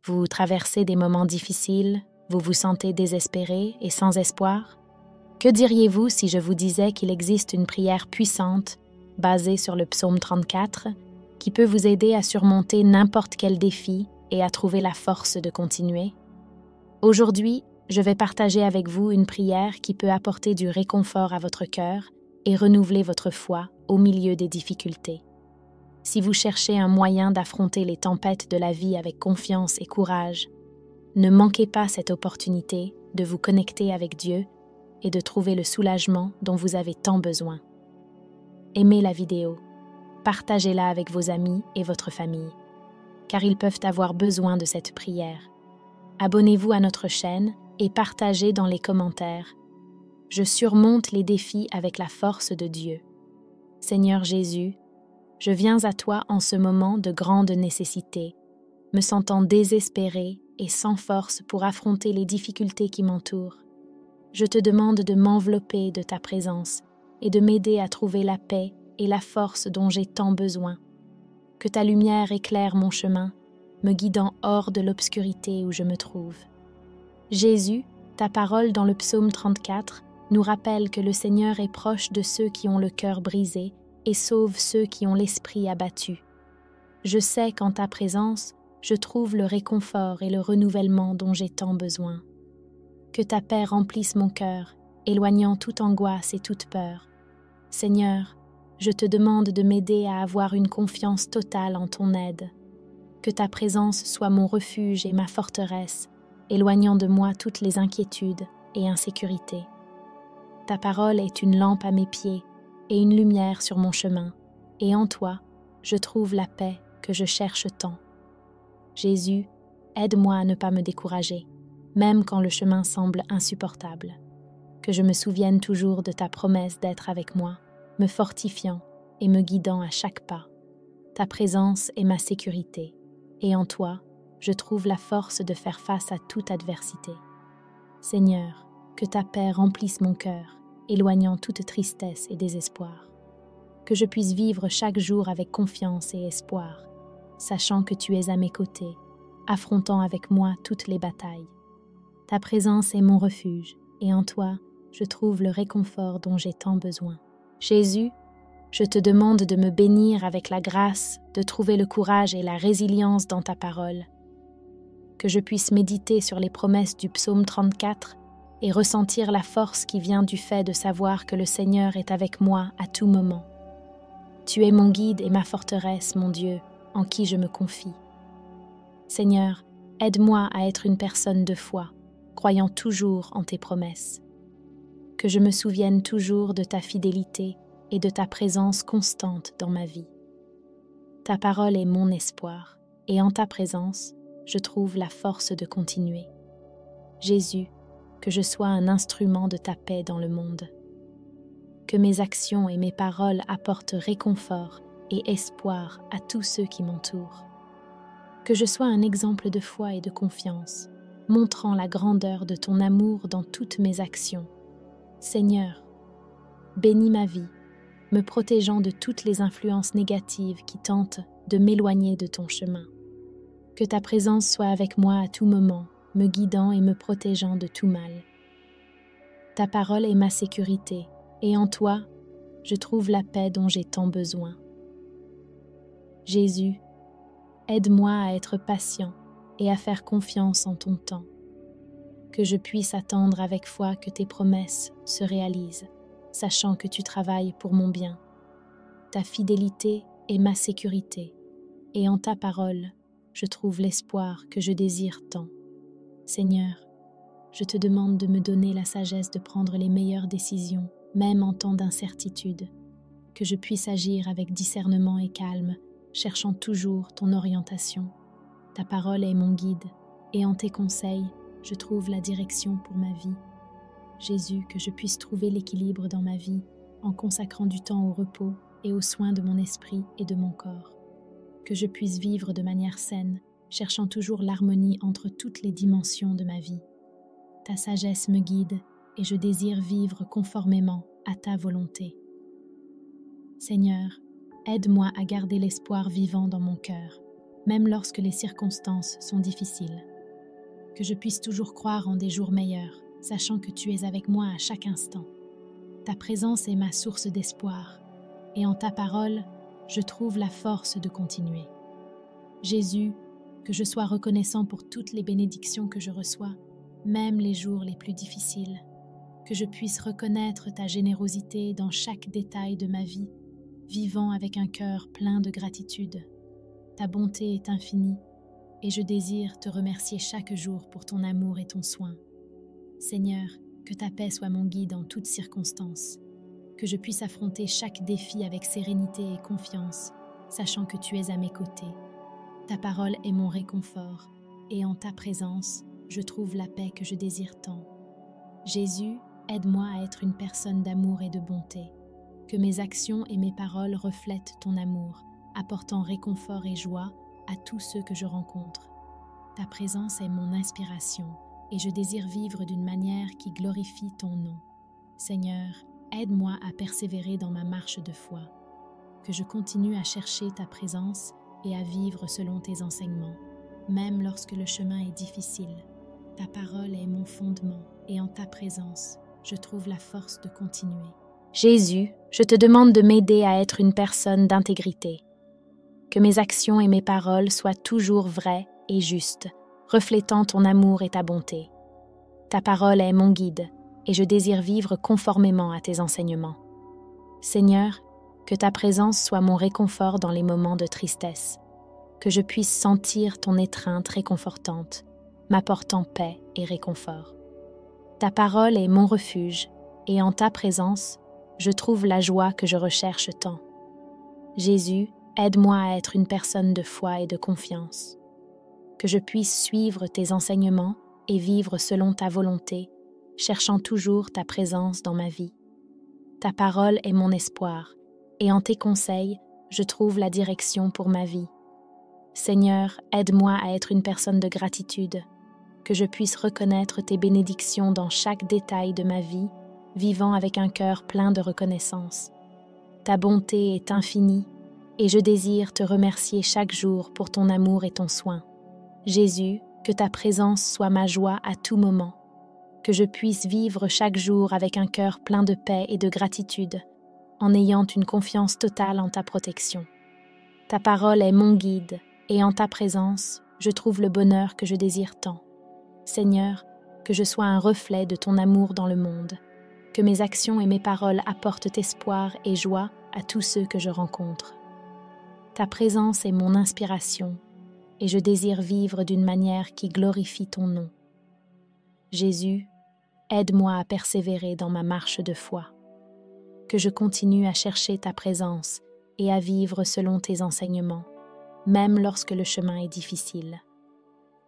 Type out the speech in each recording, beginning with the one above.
Vous traversez des moments difficiles, vous vous sentez désespéré et sans espoir? Que diriez-vous si je vous disais qu'il existe une prière puissante, basée sur le psaume 34, qui peut vous aider à surmonter n'importe quel défi et à trouver la force de continuer? Aujourd'hui, je vais partager avec vous une prière qui peut apporter du réconfort à votre cœur et renouveler votre foi au milieu des difficultés. Si vous cherchez un moyen d'affronter les tempêtes de la vie avec confiance et courage, ne manquez pas cette opportunité de vous connecter avec Dieu et de trouver le soulagement dont vous avez tant besoin. Aimez la vidéo, partagez-la avec vos amis et votre famille, car ils peuvent avoir besoin de cette prière. Abonnez-vous à notre chaîne et partagez dans les commentaires. Je surmonte les défis avec la force de Dieu. Seigneur Jésus, je viens à toi en ce moment de grande nécessité, me sentant désespéré et sans force pour affronter les difficultés qui m'entourent. Je te demande de m'envelopper de ta présence et de m'aider à trouver la paix et la force dont j'ai tant besoin. Que ta lumière éclaire mon chemin, me guidant hors de l'obscurité où je me trouve. Jésus, ta parole dans le psaume 34 nous rappelle que le Seigneur est proche de ceux qui ont le cœur brisé et sauve ceux qui ont l'esprit abattu. Je sais qu'en ta présence, je trouve le réconfort et le renouvellement dont j'ai tant besoin. Que ta paix remplisse mon cœur, éloignant toute angoisse et toute peur. Seigneur, je te demande de m'aider à avoir une confiance totale en ton aide. Que ta présence soit mon refuge et ma forteresse, éloignant de moi toutes les inquiétudes et insécurités. Ta parole est une lampe à mes pieds et une lumière sur mon chemin, et en toi, je trouve la paix que je cherche tant. Jésus, aide-moi à ne pas me décourager, même quand le chemin semble insupportable. Que je me souvienne toujours de ta promesse d'être avec moi, me fortifiant et me guidant à chaque pas. Ta présence est ma sécurité, et en toi, je trouve la force de faire face à toute adversité. Seigneur, que ta paix remplisse mon cœur, éloignant toute tristesse et désespoir. Que je puisse vivre chaque jour avec confiance et espoir, sachant que tu es à mes côtés, affrontant avec moi toutes les batailles. Ta présence est mon refuge, et en toi, je trouve le réconfort dont j'ai tant besoin. Jésus, je te demande de me bénir avec la grâce de trouver le courage et la résilience dans ta parole. Que je puisse méditer sur les promesses du psaume 34 et ressentir la force qui vient du fait de savoir que le Seigneur est avec moi à tout moment. Tu es mon guide et ma forteresse, mon Dieu, en qui je me confie. Seigneur, aide-moi à être une personne de foi, croyant toujours en tes promesses. Que je me souvienne toujours de ta fidélité et de ta présence constante dans ma vie. Ta parole est mon espoir, et en ta présence, je trouve la force de continuer. Jésus, que je sois un instrument de ta paix dans le monde. Que mes actions et mes paroles apportent réconfort et espoir à tous ceux qui m'entourent. Que je sois un exemple de foi et de confiance, montrant la grandeur de ton amour dans toutes mes actions. Seigneur, bénis ma vie, me protégeant de toutes les influences négatives qui tentent de m'éloigner de ton chemin. Que ta présence soit avec moi à tout moment, me guidant et me protégeant de tout mal. Ta parole est ma sécurité, et en toi, je trouve la paix dont j'ai tant besoin. Jésus, aide-moi à être patient et à faire confiance en ton temps. Que je puisse attendre avec foi que tes promesses se réalisent, sachant que tu travailles pour mon bien. Ta fidélité est ma sécurité, et en ta parole, je trouve l'espoir que je désire tant. Seigneur, je te demande de me donner la sagesse de prendre les meilleures décisions, même en temps d'incertitude, que je puisse agir avec discernement et calme, cherchant toujours ton orientation. Ta parole est mon guide, et en tes conseils, je trouve la direction pour ma vie. Jésus, que je puisse trouver l'équilibre dans ma vie, en consacrant du temps au repos et aux soins de mon esprit et de mon corps. Que je puisse vivre de manière saine, cherchant toujours l'harmonie entre toutes les dimensions de ma vie. Ta sagesse me guide et je désire vivre conformément à ta volonté. Seigneur, aide-moi à garder l'espoir vivant dans mon cœur, même lorsque les circonstances sont difficiles. Que je puisse toujours croire en des jours meilleurs, sachant que tu es avec moi à chaque instant. Ta présence est ma source d'espoir, et en ta parole, je trouve la force de continuer. Jésus, que je sois reconnaissant pour toutes les bénédictions que je reçois, même les jours les plus difficiles. Que je puisse reconnaître ta générosité dans chaque détail de ma vie, vivant avec un cœur plein de gratitude. Ta bonté est infinie, et je désire te remercier chaque jour pour ton amour et ton soin. Seigneur, que ta paix soit mon guide en toutes circonstances, que je puisse affronter chaque défi avec sérénité et confiance, sachant que tu es à mes côtés. Ta parole est mon réconfort, et en ta présence, je trouve la paix que je désire tant. Jésus, aide-moi à être une personne d'amour et de bonté, que mes actions et mes paroles reflètent ton amour, apportant réconfort et joie à tous ceux que je rencontre. Ta présence est mon inspiration, et je désire vivre d'une manière qui glorifie ton nom. Seigneur, aide-moi à persévérer dans ma marche de foi, que je continue à chercher ta présence et à vivre selon tes enseignements, même lorsque le chemin est difficile. Ta parole est mon fondement, et en ta présence, je trouve la force de continuer. Jésus, je te demande de m'aider à être une personne d'intégrité, que mes actions et mes paroles soient toujours vraies et justes, reflétant ton amour et ta bonté. Ta parole est mon guide, et je désire vivre conformément à tes enseignements. Seigneur, que ta présence soit mon réconfort dans les moments de tristesse, que je puisse sentir ton étreinte réconfortante, m'apportant paix et réconfort. Ta parole est mon refuge, et en ta présence, je trouve la joie que je recherche tant. Jésus, aide-moi à être une personne de foi et de confiance, que je puisse suivre tes enseignements et vivre selon ta volonté, cherchant toujours ta présence dans ma vie. Ta parole est mon espoir, et en tes conseils, je trouve la direction pour ma vie. Seigneur, aide-moi à être une personne de gratitude, que je puisse reconnaître tes bénédictions dans chaque détail de ma vie, vivant avec un cœur plein de reconnaissance. Ta bonté est infinie, et je désire te remercier chaque jour pour ton amour et ton soin. Jésus, que ta présence soit ma joie à tout moment, que je puisse vivre chaque jour avec un cœur plein de paix et de gratitude, en ayant une confiance totale en ta protection. Ta parole est mon guide, et en ta présence, je trouve le bonheur que je désire tant. Seigneur, que je sois un reflet de ton amour dans le monde, que mes actions et mes paroles apportent espoir et joie à tous ceux que je rencontre. Ta présence est mon inspiration, et je désire vivre d'une manière qui glorifie ton nom. Jésus, aide-moi à persévérer dans ma marche de foi, que je continue à chercher ta présence et à vivre selon tes enseignements, même lorsque le chemin est difficile.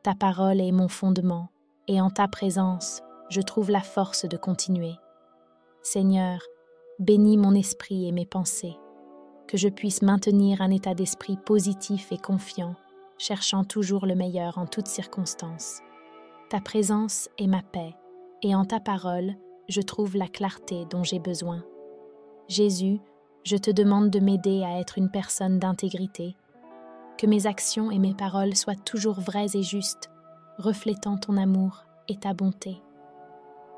Ta parole est mon fondement, et en ta présence, je trouve la force de continuer. Seigneur, bénis mon esprit et mes pensées, que je puisse maintenir un état d'esprit positif et confiant, cherchant toujours le meilleur en toutes circonstances. Ta présence est ma paix, et en ta parole, je trouve la clarté dont j'ai besoin. Jésus, je te demande de m'aider à être une personne d'intégrité, que mes actions et mes paroles soient toujours vraies et justes, reflétant ton amour et ta bonté.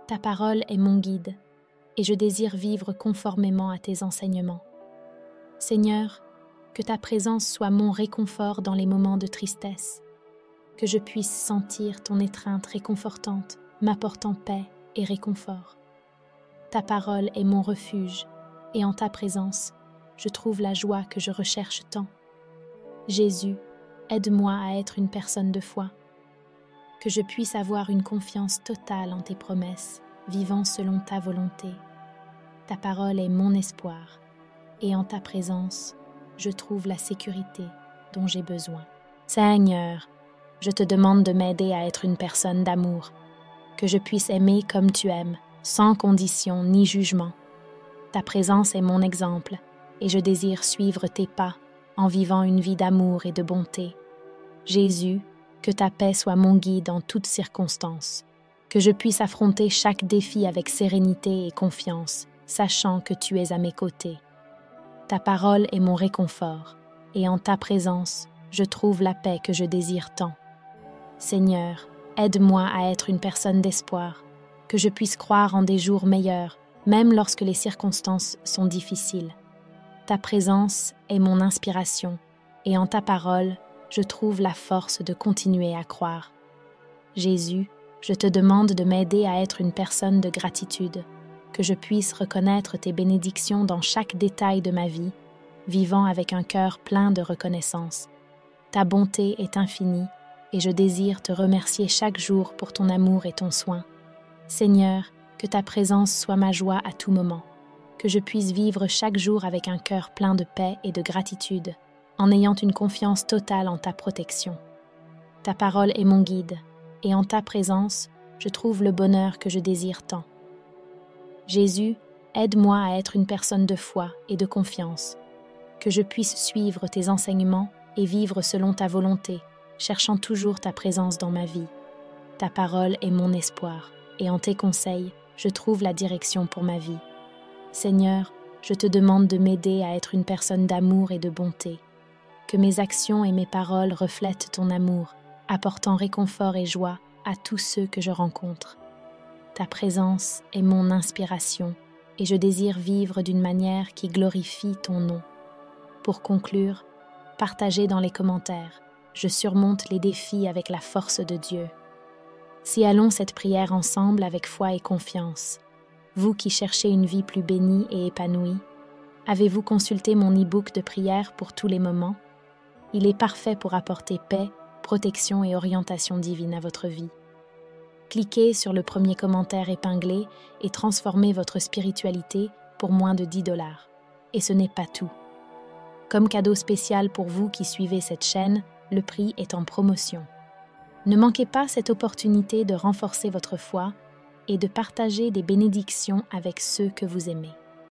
Ta parole est mon guide, et je désire vivre conformément à tes enseignements. Seigneur, que ta présence soit mon réconfort dans les moments de tristesse, que je puisse sentir ton étreinte réconfortante, m'apportant paix et réconfort. Ta parole est mon refuge, et en ta présence, je trouve la joie que je recherche tant. Jésus, aide-moi à être une personne de foi, que je puisse avoir une confiance totale en tes promesses, vivant selon ta volonté. Ta parole est mon espoir, et en ta présence, je trouve la sécurité dont j'ai besoin. Seigneur, je te demande de m'aider à être une personne d'amour, que je puisse aimer comme tu aimes, sans condition ni jugement. Ta présence est mon exemple, et je désire suivre tes pas en vivant une vie d'amour et de bonté. Jésus, que ta paix soit mon guide en toutes circonstances, que je puisse affronter chaque défi avec sérénité et confiance, sachant que tu es à mes côtés. Ta parole est mon réconfort, et en ta présence, je trouve la paix que je désire tant. Seigneur, aide-moi à être une personne d'espoir, que je puisse croire en des jours meilleurs, même lorsque les circonstances sont difficiles. Ta présence est mon inspiration, et en ta parole, je trouve la force de continuer à croire. Jésus, je te demande de m'aider à être une personne de gratitude, que je puisse reconnaître tes bénédictions dans chaque détail de ma vie, vivant avec un cœur plein de reconnaissance. Ta bonté est infinie, et je désire te remercier chaque jour pour ton amour et ton soin. Seigneur, que ta présence soit ma joie à tout moment, que je puisse vivre chaque jour avec un cœur plein de paix et de gratitude, en ayant une confiance totale en ta protection. Ta parole est mon guide, et en ta présence, je trouve le bonheur que je désire tant. Jésus, aide-moi à être une personne de foi et de confiance, que je puisse suivre tes enseignements et vivre selon ta volonté, cherchant toujours ta présence dans ma vie. Ta parole est mon espoir, et en tes conseils, je trouve la direction pour ma vie. Seigneur, je te demande de m'aider à être une personne d'amour et de bonté, que mes actions et mes paroles reflètent ton amour, apportant réconfort et joie à tous ceux que je rencontre. Ta présence est mon inspiration, et je désire vivre d'une manière qui glorifie ton nom. Pour conclure, partagez dans les commentaires. Je surmonte les défis avec la force de Dieu. Si allons cette prière ensemble avec foi et confiance. Vous qui cherchez une vie plus bénie et épanouie, avez-vous consulté mon e-book de prière pour tous les moments? Il est parfait pour apporter paix, protection et orientation divine à votre vie. Cliquez sur le premier commentaire épinglé et transformez votre spiritualité pour moins de 10 $. Et ce n'est pas tout. Comme cadeau spécial pour vous qui suivez cette chaîne, le prix est en promotion. Ne manquez pas cette opportunité de renforcer votre foi et de partager des bénédictions avec ceux que vous aimez.